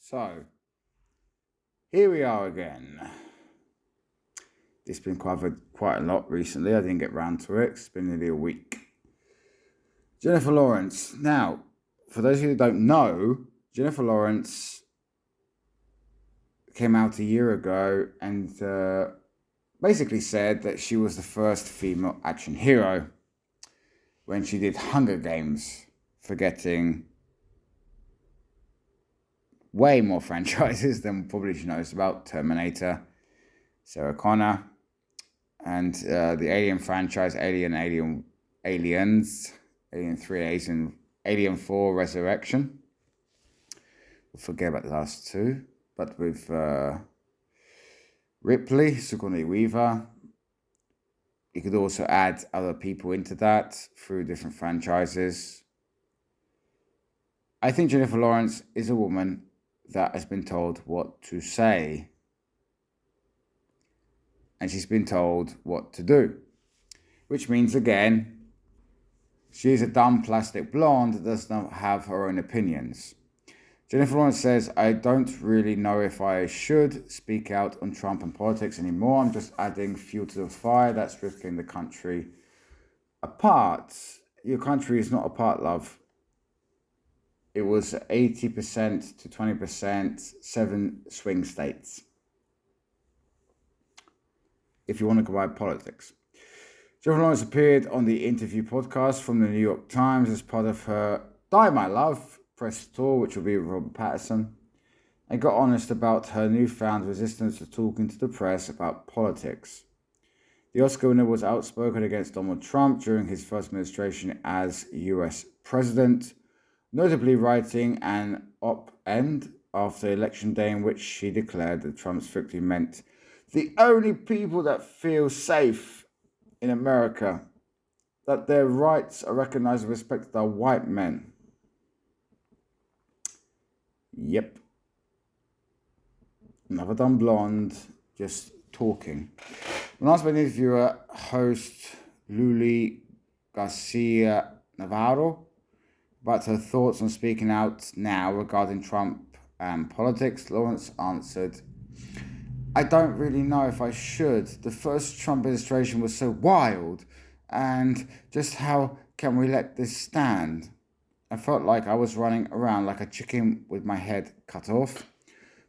So, here we are again. It's been covered quite a lot recently. I didn't get round to it. It's been nearly a week. Jennifer Lawrence. Now, for those of you who don't know, Jennifer Lawrence came out a year ago and basically said that she was the first female action hero when she did Hunger Games, forgetting way more franchises than probably she knows about. Terminator, Sarah Connor, and the Alien franchise, Aliens, Alien 3, Alien 4 Resurrection. We'll forget about the last two. But with Ripley, Sigourney Weaver, you could also add other people into that through different franchises. I think Jennifer Lawrence is a woman that has been told what to say. And she's been told what to do. Which means, again, she's a dumb plastic blonde that does not have her own opinions. Jennifer Lawrence says, I don't really know if I should speak out on Trump and politics anymore. I'm just adding fuel to the fire that's ripping the country apart. Your country is not apart, love. It was 80% to 20%, 7 swing states. If you want to go by politics. Jennifer Lawrence appeared on the Interview podcast from the New York Times as part of her Die My Love press tour, which will be with Robert Pattinson, and got honest about her newfound resistance to talking to the press about politics. The Oscar winner was outspoken against Donald Trump during his first administration as US president, notably writing an op-ed after Election Day in which she declared that Trump's victory meant the only people that feel safe in America, that their rights are recognized and respected, are white men. Yep. Another dumb blonde, just talking. When asked by the interviewer, host Luli Garcia Navarro, about her thoughts on speaking out now regarding Trump and politics, Lawrence answered, I don't really know if I should. The first Trump administration was so wild, and just how can we let this stand? I felt like I was running around like a chicken with my head cut off.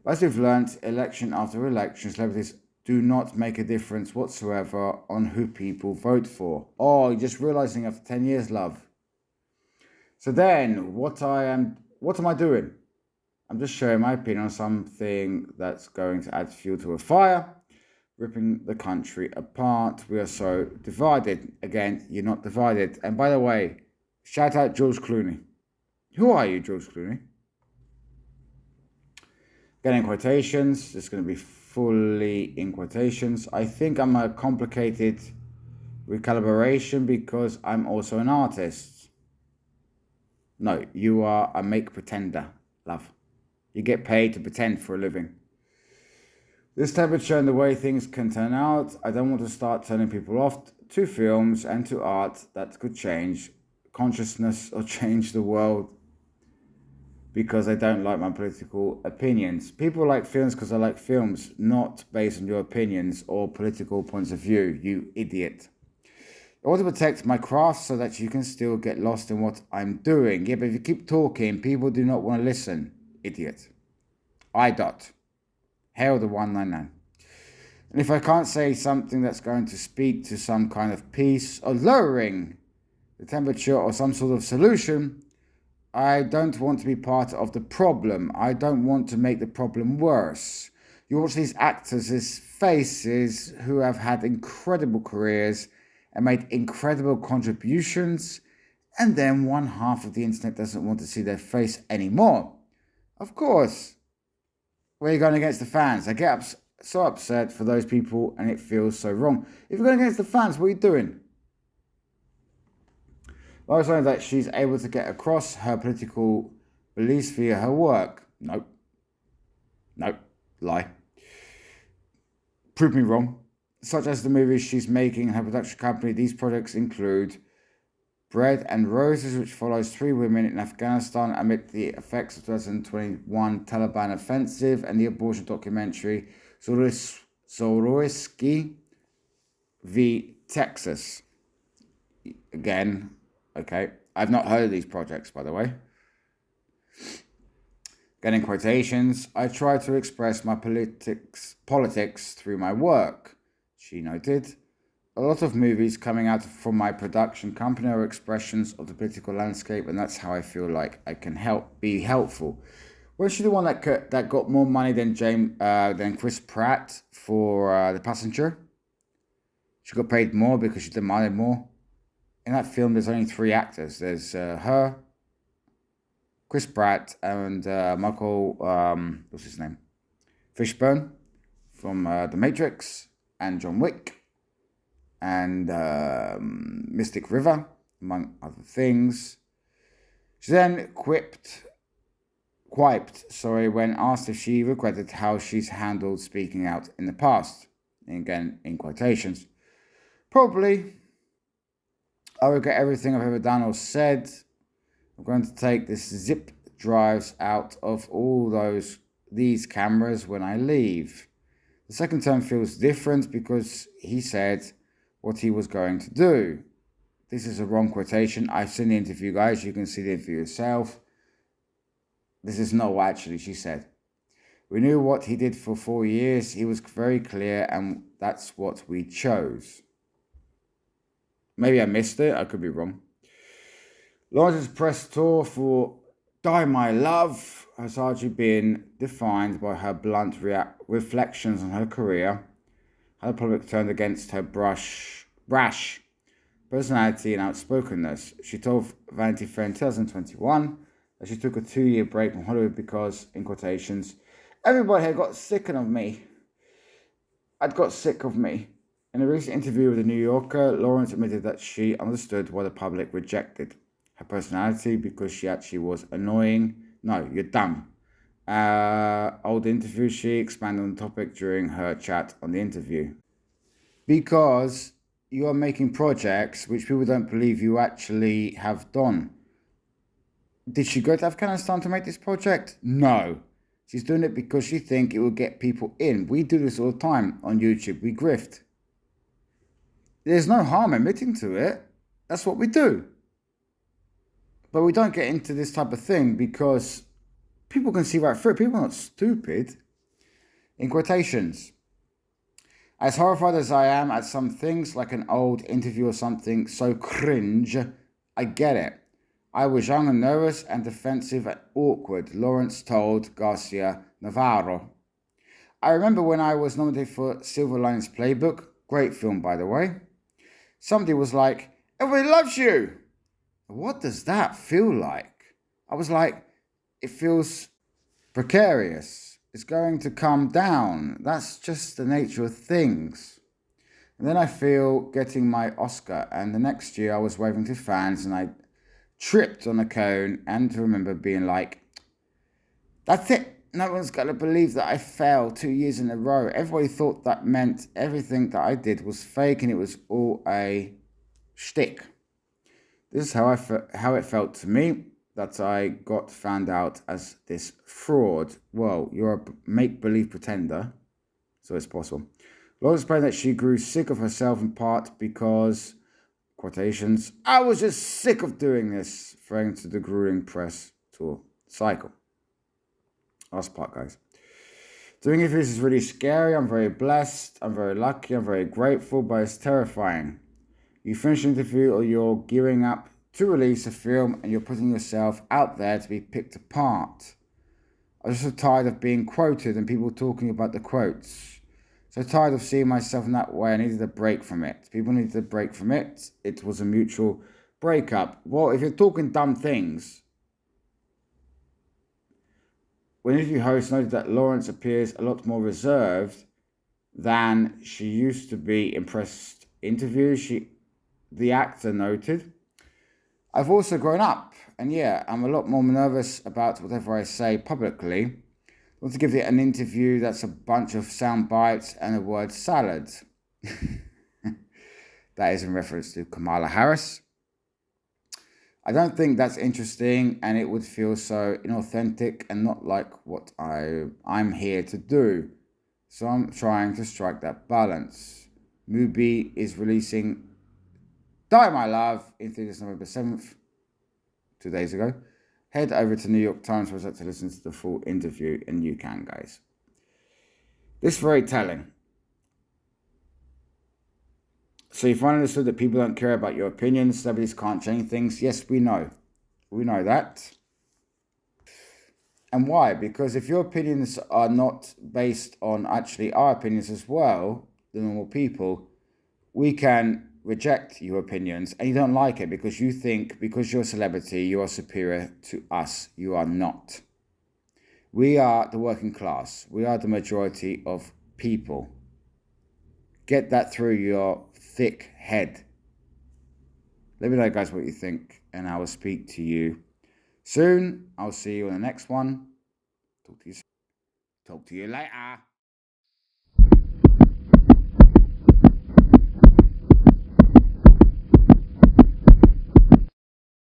But as we've learnt, election after election, celebrities do not make a difference whatsoever on who people vote for. Oh, you're just realising after 10 years, love. So then, what am I doing? I'm just sharing my opinion on something that's going to add fuel to a fire, ripping the country apart. We are so divided. Again, you're not divided. And by the way, shout out George Clooney. Who are you, George Clooney? Again, in quotations. It's going to be fully in quotations. I think I'm a complicated recalibration because I'm also an artist. No, you are a make pretender, love. You get paid to pretend for a living. This temperature and the way things can turn out, I don't want to start turning people off to films and to art that could change consciousness or change the world because I don't like my political opinions. People like films because I like films, not based on your opinions or political points of view, you idiot. I want to protect my craft so that you can still get lost in what I'm doing. Yeah, but if you keep talking, people do not want to listen. Idiot. Hail the 199. And if I can't say something that's going to speak to some kind of peace or lowering the temperature or some sort of solution, I don't want to be part of the problem. I don't want to make the problem worse. You watch these actors' faces who have had incredible careers and made incredible contributions, and then one half of the internet doesn't want to see their face anymore. Of course, we're going against the fans. I get so upset for those people and it feels so wrong. If you're going against the fans, what are you doing? I was saying that she's able to get across her political beliefs via her work. Nope. Lie. Prove me wrong. Such as the movies she's making and her production company, these projects include Bread and Roses, which follows 3 women in Afghanistan amid the effects of 2021 Taliban offensive, and the abortion documentary Zoroisky v. Texas. Again, okay. I've not heard of these projects, by the way. Again, in quotations, I try to express my politics through my work, she noted. A lot of movies coming out from my production company are expressions of the political landscape, and that's how I feel like I can be helpful. Was she the one that got more money than Chris Pratt for The Passenger? She got paid more because she demanded more. In that film, there's only 3 actors. There's her, Chris Pratt, and Michael, what's his name? Fishburne from The Matrix, and John Wick, and Mystic River, among other things. She then quiped, when asked if she regretted how she's handled speaking out in the past. Again, in quotations. Probably. I regret everything I've ever done or said. I'm going to take this zip drives out of all these cameras when I leave. The second term feels different because he said what he was going to do. This is a wrong quotation. I've seen the interview, guys. You can see the interview yourself. This is not what actually she said. We knew what he did for 4 years. He was very clear, and that's what we chose. Maybe I missed it. I could be wrong. Lawrence's press tour for Die My Love has largely been defined by her blunt reflections on her career, how the public turned against her brash personality and outspokenness. She told Vanity Fair in 2021 that she took a 2-year break from Hollywood because, in quotations, everybody had got sick of me. I'd got sick of me. In a recent interview with The New Yorker, Lawrence admitted that she understood why the public rejected her personality because she actually was annoying. No, you're dumb. Old interview, she expanded on the topic during her chat on the interview. Because you are making projects which people don't believe you actually have done. Did she go to Afghanistan to make this project? No. She's doing it because she thinks it will get people in. We do this all the time on YouTube. We grift. There's no harm admitting to it. That's what we do. But we don't get into this type of thing because people can see right through it. People are not stupid. In quotations. As horrified as I am at some things, like an old interview or something so cringe, I get it. I was young and nervous and defensive and awkward, Lawrence told Garcia Navarro. I remember when I was nominated for Silver Linings Playbook, great film by the way, somebody was like, everybody loves you. What does that feel like? I was like, it feels precarious. It's going to come down. That's just the nature of things. And then I feel getting my Oscar, and the next year I was waving to fans and I tripped on a cone, and to remember being like, that's it. No one's going to believe that I fell 2 years in a row. Everybody thought that meant everything that I did was fake and it was all a shtick. This is how it felt to me, that I got found out as this fraud. Well, you're a make-believe pretender, so it's possible. Laura explained that she grew sick of herself in part because, quotations, I was just sick of doing this, referring to the grueling press tour cycle. Last part, guys. Doing interviews is really scary. I'm very blessed. I'm very lucky. I'm very grateful, but it's terrifying. You finish an interview or you're gearing up to release a film and you're putting yourself out there to be picked apart. I was so tired of being quoted and people talking about the quotes. So tired of seeing myself in that way. I needed a break from it. People needed a break from it. It was a mutual breakup. Well, if you're talking dumb things, when interview host noted that Lawrence appears a lot more reserved than she used to be in press interviews, the actor noted, I've also grown up, and yeah, I'm a lot more nervous about whatever I say publicly. I want to give it an interview that's a bunch of sound bites and a word salad. That is in reference to Kamala Harris. I don't think that's interesting, and it would feel so inauthentic and not like what I'm here to do. So I'm trying to strike that balance. Mubi is releasing Die My Love in theaters November 7th, 2 days ago. Head over to New York Times website to listen to the full interview, and you can, guys. This is very telling. So you finally understood that people don't care about your opinions, celebrities can't change things. Yes, we know. We know that. And why? Because if your opinions are not based on actually our opinions as well, the normal people, we can reject your opinions, and you don't like it because you think because you're a celebrity, you are superior to us. You are not. We are the working class. We are the majority of people. Get that through your thick head. Let me know, guys, what you think, and I will speak to you soon. I'll see you on the next one. Talk to you later.